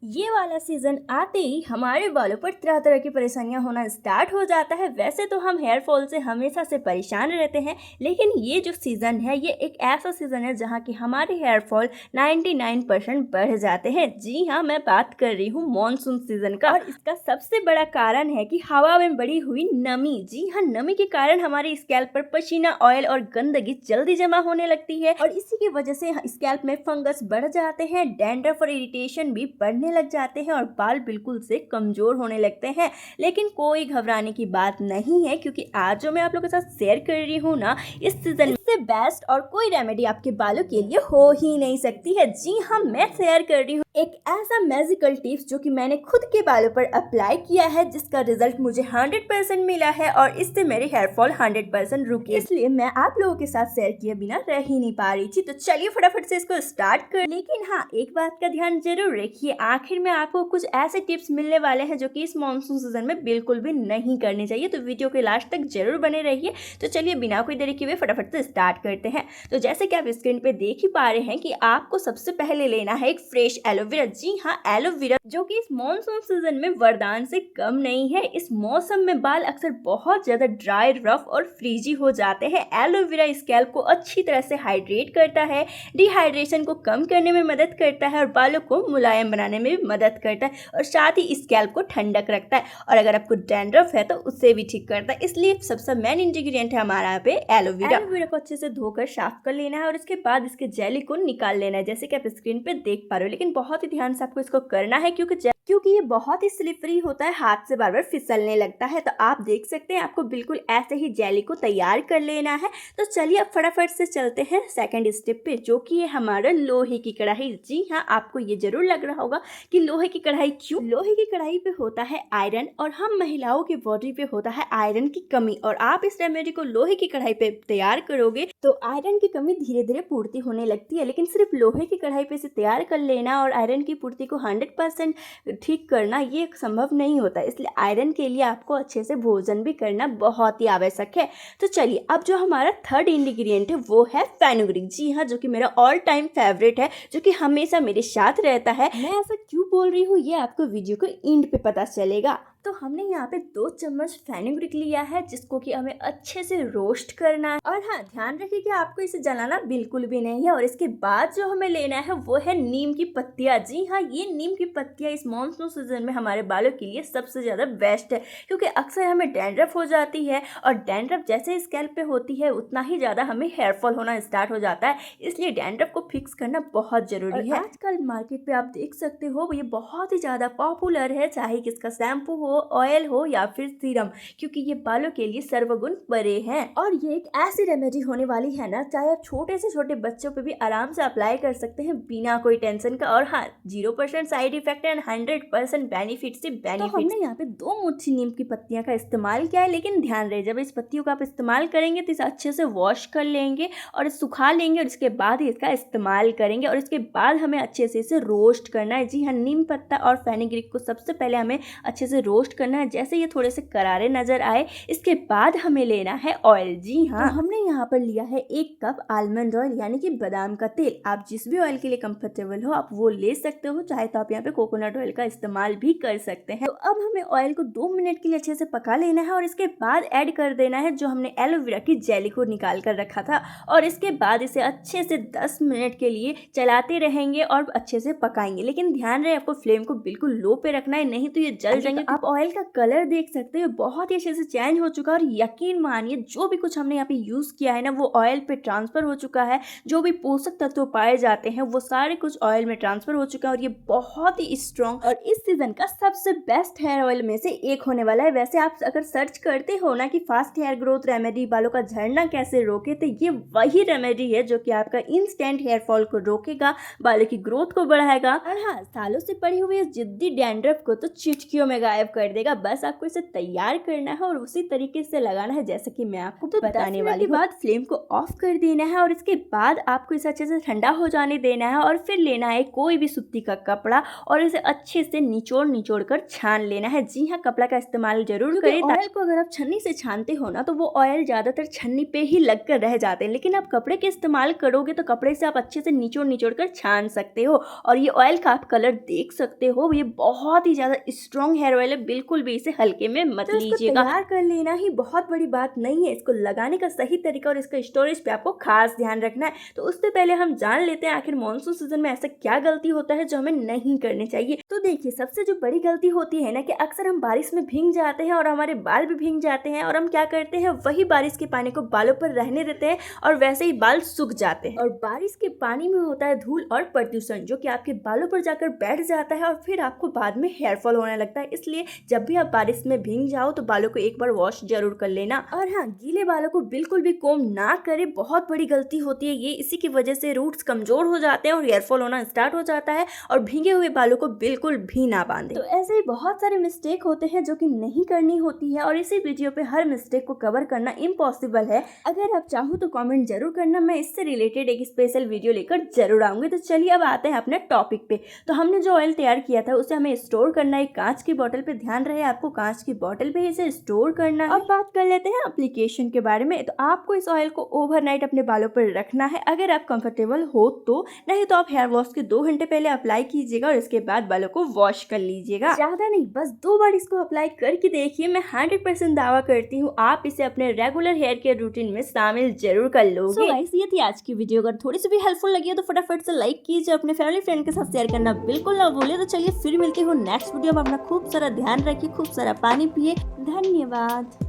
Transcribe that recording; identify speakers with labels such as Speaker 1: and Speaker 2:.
Speaker 1: ये वाला सीजन आते ही हमारे बालों पर तरह तरह की परेशानियां होना स्टार्ट हो जाता है। वैसे तो हम हेयर फॉल से हमेशा से परेशान रहते हैं, लेकिन ये जो सीजन है ये एक ऐसा सीजन है जहाँ की हमारे हेयर फॉल 99% बढ़ जाते हैं। जी हाँ, मैं बात कर रही हूँ मॉनसून सीजन का। और इसका सबसे बड़ा कारण है कि हवा में बढ़ी हुई नमी। जी हाँ, नमी के कारण हमारे स्कैल्प पर पसीना, ऑयल और गंदगी जल्दी जमा होने लगती है और इसी की वजह से स्कैल्प में फंगस बढ़ जाते हैं, डैंड्रफ और इरिटेशन भी बढ़ने लग जाते हैं और बाल बिल्कुल से कमजोर होने लगते हैं। लेकिन कोई घबराने की बात नहीं है, क्योंकि आज जो मैं आप लोगों के साथ शेयर कर रही हूँ ना, इस सीजन से बेस्ट और कोई रेमेडी आपके बालों के लिए हो ही नहीं सकती है। जी हाँ, मैं शेयर कर रही हूँ एक ऐसा मैजिकल टिप्स जो कि मैंने खुद के बालों पर अप्लाई किया है, जिसका रिजल्ट मुझे 100% मिला है और इससे मेरे हेयर फॉल 100% रुके। इसलिए मैं आप लोगों के साथ शेयर किए बिना रह ही नहीं पा रही थी। तो चलिए फटाफट से इसको स्टार्ट कर। लेकिन हाँ, एक बात का ध्यान जरूर रखिए, आखिर में आपको कुछ ऐसे टिप्स मिलने वाले हैं जो कि इस मानसून सीजन में बिल्कुल भी नहीं करने चाहिए। तो वीडियो के लास्ट तक जरूर बने रहिए। तो चलिए बिना कोई देरी किए फटाफट से स्टार्ट करते हैं। तो जैसे कि आप स्क्रीन पे देख ही पा रहे हैं कि आपको सबसे पहले लेना है एक फ्रेश एलोवेरा। जी हाँ, एलोवेरा जो कि इस मॉनसून सीजन में वरदान से कम नहीं है। इस मौसम में बाल अक्सर बहुत ज्यादा ड्राई, रफ और फ्रीजी हो जाते हैं। एलोवेरा स्कैल्प को अच्छी तरह से हाइड्रेट करता है, डिहाइड्रेशन को कम करने में मदद करता है और बालों को मुलायम बनाने में भी मदद करता है और साथ ही स्कैल्प को ठंडक रखता है। और अगर आपको डैंड्रफ है तो उससे भी ठीक करता है। इसलिए सबसे मेन इंग्रेडिएंट है हमारा यहाँ पे एलोवेरा। एलोवेरा को अच्छे से धोकर साफ कर लेना है और इसके बाद इसके जेली को निकाल लेना है, जैसे कि आप स्क्रीन पे देख पा रहे हो। लेकिन बहुत ही ध्यान से आपको इसको करना है, क्योंकि ये बहुत ही स्लिपरी होता है, हाथ से बार बार फिसलने लगता है। तो आप देख सकते हैं, आपको बिल्कुल ऐसे ही जेली को तैयार कर लेना है। तो चलिए अब फटाफट से चलते हैं सेकंड स्टेप पे, जो कि है हमारा लोहे की कढ़ाई। जी हाँ, आपको ये जरूर लग रहा होगा कि लोहे की कढ़ाई क्यों? लोहे की कढ़ाई पे होता है आयरन और हम महिलाओं के बॉडी पे होता है आयरन की कमी। और आप इस रेमेडी को लोहे की कढ़ाई पे तैयार करोगे तो आयरन की कमी धीरे धीरे पूर्ति होने लगती है। लेकिन सिर्फ लोहे की कढ़ाई पे से तैयार कर लेना और आयरन की पूर्ति को 100% ठीक करना ये संभव नहीं होता। इसलिए आयरन के लिए आपको अच्छे से भोजन भी करना बहुत ही आवश्यक है। तो चलिए अब जो हमारा थर्ड इंग्रेडिएंट है वो है फेनुग्रीक। जी हाँ, जो कि मेरा ऑल टाइम फेवरेट है, जो कि हमेशा मेरे साथ रहता है। मैं ऐसा क्यों बोल रही हूँ ये आपको वीडियो के एंड पे पता चलेगा। तो हमने यहाँ पे 2 चम्मच फेनुग्रीक लिया है, जिसको कि हमें अच्छे से रोस्ट करना है। और हाँ, ध्यान रखिए कि आपको इसे जलाना बिल्कुल भी नहीं है। और इसके बाद जो हमें लेना है वो है नीम की पत्तियां। जी हाँ, ये नीम की पत्तियां इस मॉनसून सीजन में हमारे बालों के लिए सबसे ज्यादा बेस्ट है, क्योंकि अक्सर हमें डैंड्रफ हो जाती है और डैंड्रफ जैसे स्कैल्प पे होती है उतना ही ज्यादा हमें हेयर फॉल होना स्टार्ट हो जाता है। इसलिए डैंड्रफ को फिक्स करना बहुत जरूरी है। आजकल मार्केट पे आप देख सकते हो ये बहुत ही ज्यादा पॉपुलर है, चाहे किसका शैम्पू हो, ऑयल हो या फिर सीरम, क्योंकि ये बालों के लिए सर्वगुण बड़े हैं। और ये एक ऐसी रेमेडी होने वाली है ना, चाहे आप छोटे से छोटे बच्चों पे भी आराम से अप्लाई कर सकते हैं बिना कोई टेंशन का। और हाँ, 0% साइड इफेक्ट एंड 100% बेनिफिट से बेनिफिट। तो हमने यहाँ पे 2 मुट्ठी नीम की पत्तियां का इस्तेमाल किया है। लेकिन ध्यान रहे, जब इस पत्तियों का आप इस्तेमाल करेंगे तो इसे अच्छे से वॉश कर लेंगे और सुखा लेंगे और इसके बाद ही इसका इस्तेमाल करेंगे। और इसके बाद हमें अच्छे से इसे रोस्ट करना है। जी हाँ, नीम पत्ता और फेनुग्रीक को सबसे पहले हमें अच्छे से रोस्ट करना है। जैसे ये थोड़े से करारे नजर आए, इसके बाद हमें लेना है ऑयल। जी हाँ, तो हमने यहाँ पर लिया है 1 कप आलमंड ऑयल, यानी कि बादाम का तेल। आप जिस भी ऑयल के लिए कंफर्टेबल हो आप वो ले सकते हो, चाहे तो आप यहाँ पे कोकोनट ऑयल का इस्तेमाल भी कर सकते हैं। तो अब हमें ऑयल को 2 मिनट के लिए अच्छे से पका लेना है और इसके बाद ऐड कर देना है जो हमने एलोवेरा की जेली को निकाल कर रखा था। और इसके बाद इसे अच्छे से 10 मिनट के लिए चलाते रहेंगे और अच्छे से पकाएंगे। लेकिन ध्यान रहे, आपको फ्लेम को बिल्कुल लो पे रखना है, नहीं तो ये जल जाएंगे। आप ऑयल का कलर देख सकते हो, बहुत ही अच्छे से चेंज हो चुका है। और यकीन मानिए, जो भी कुछ हमने यहाँ पे यूज किया है ना, वो ऑयल पे ट्रांसफर हो चुका है। जो भी पोषक तत्व पाए जाते हैं वो सारे कुछ ऑयल में ट्रांसफर हो चुका है और ये बहुत ही स्ट्रॉन्ग और इस सीजन का सबसे बेस्ट हेयर ऑयल में से एक होने वाला है। वैसे आप अगर सर्च करते हो ना कि फास्ट हेयर ग्रोथ रेमेडी, बालों का झड़ना कैसे रोके, तो ये वही रेमेडी है जो कि आपका इंस्टेंट हेयर फॉल को रोकेगा, बालों की ग्रोथ को बढ़ाएगा और हाँ, सालों से पड़ी हुई जिद्दी डैंड्रफ को तो चुटकियों में गायब कर देगा। बस आपको इसे तैयार करना है और उसी तरीके से लगाना है जैसे कि मैं आपको बताने वाली हूँ। बाद फ्लेम को ऑफ कर देना है और इसके बाद आपको इसे अच्छे से ठंडा हो जाने देना है और फिर लेना है कोई भी सूती का कपड़ा और इसे अच्छे से निचोड़ कर छान लेना है। जी हाँ, कपड़ा का इस्तेमाल जरूर करें। ऑयल को अगर आप छन्नी से छानते हो ना तो वो ऑयल ज्यादातर छन्नी पे ही लग कर रह जाते हैं, लेकिन आप कपड़े के इस्तेमाल करोगे तो कपड़े से आप अच्छे से निचोड़ कर छान सकते हो। और ये ऑयल का आप कलर देख सकते हो, ये बहुत ही ज्यादा स्ट्रॉन्ग हेयर ऑयल है, बिल्कुल भी इसे हल्के में मत लीजिएगा। तैयार कर लेना ही बहुत बड़ी बात नहीं है, इसको लगाने का सही तरीका और इसका स्टोरेज पे आपको खास ध्यान रखना है। तो उससे पहले हम जान लेते हैं आखिर मॉनसून सीजन में ऐसा क्या गलती होता है जो हमें नहीं करनी चाहिए। तो देखिए, सबसे जो बड़ी गलती होती है ना कि अक्सर हम बारिश में भीग जाते हैं और हमारे बाल भी भीग जाते हैं और हम क्या करते हैं, वही बारिश के पानी को बालों पर रहने देते हैं और वैसे ही बाल सूख जाते हैं। और बारिश के पानी में होता है धूल और प्रदूषण जो कि आपके बालों पर जाकर बैठ जाता है और फिर आपको बाद में हेयर फॉल होने लगता है। इसलिए जब भी आप बारिश में भीग जाओ तो बालों को एक बार वॉश जरूर कर लेना। और हाँ, गीले बालों को बिल्कुल भी कोम ना करें, बहुत बड़ी गलती होती है ये। इसी की वजह से रूट्स कमजोर हो जाते हैं और हेयर फॉल होना स्टार्ट हो जाता है। और भीगे हुए बालों को बिल्कुल भी ना बांधे। तो ऐसे ही बहुत सारे मिस्टेक होते हैं जो कि नहीं करनी होती है और इसी वीडियो पे हर मिस्टेक को कवर करना इम्पॉसिबल है। अगर आप चाहो तो कमेंट जरूर करना, मैं इससे रिलेटेड एक स्पेशल वीडियो लेकर जरूर आऊंगी। तो चलिए अब आते हैं अपने टॉपिक पे। तो हमने जो ऑयल तैयार किया था उसे हमें स्टोर करना है कांच की बोतल पे। ध्यान रहे आपको कांच की बोतल पे इसे स्टोर करना है। अब बात कर लेते हैं एप्लीकेशन के बारे में। तो आपको इस ऑयल को ओवरनाइट अपने बालों पर रखना है अगर आप कंफर्टेबल हो तो, नहीं तो आप हेयर वॉश के 2 घंटे पहले अप्लाई कीजिएगा और इसके बाद बालों को वॉश कर लीजिएगा। ज्यादा नहीं, बस 2 बार इसको अप्लाई करके देखिए। मैं 100% दावा करती हूँ आप इसे अपने रेगुलर हेयर केयर रूटीन में शामिल जरूर कर लोगे। So guys, ये थी आज की वीडियो। अगर थोड़ी सी भी हेल्पफुल लगी है तो फटाफट से लाइक कीजिए, अपने फैमिली फ्रेंड के साथ शेयर करना बिल्कुल ना भूलिए। तो चलिए फिर मिलते हो नेक्स्ट वीडियो में। अपना खूब सारा ध्यान रखिए, खूब सारा पानी पिए। धन्यवाद।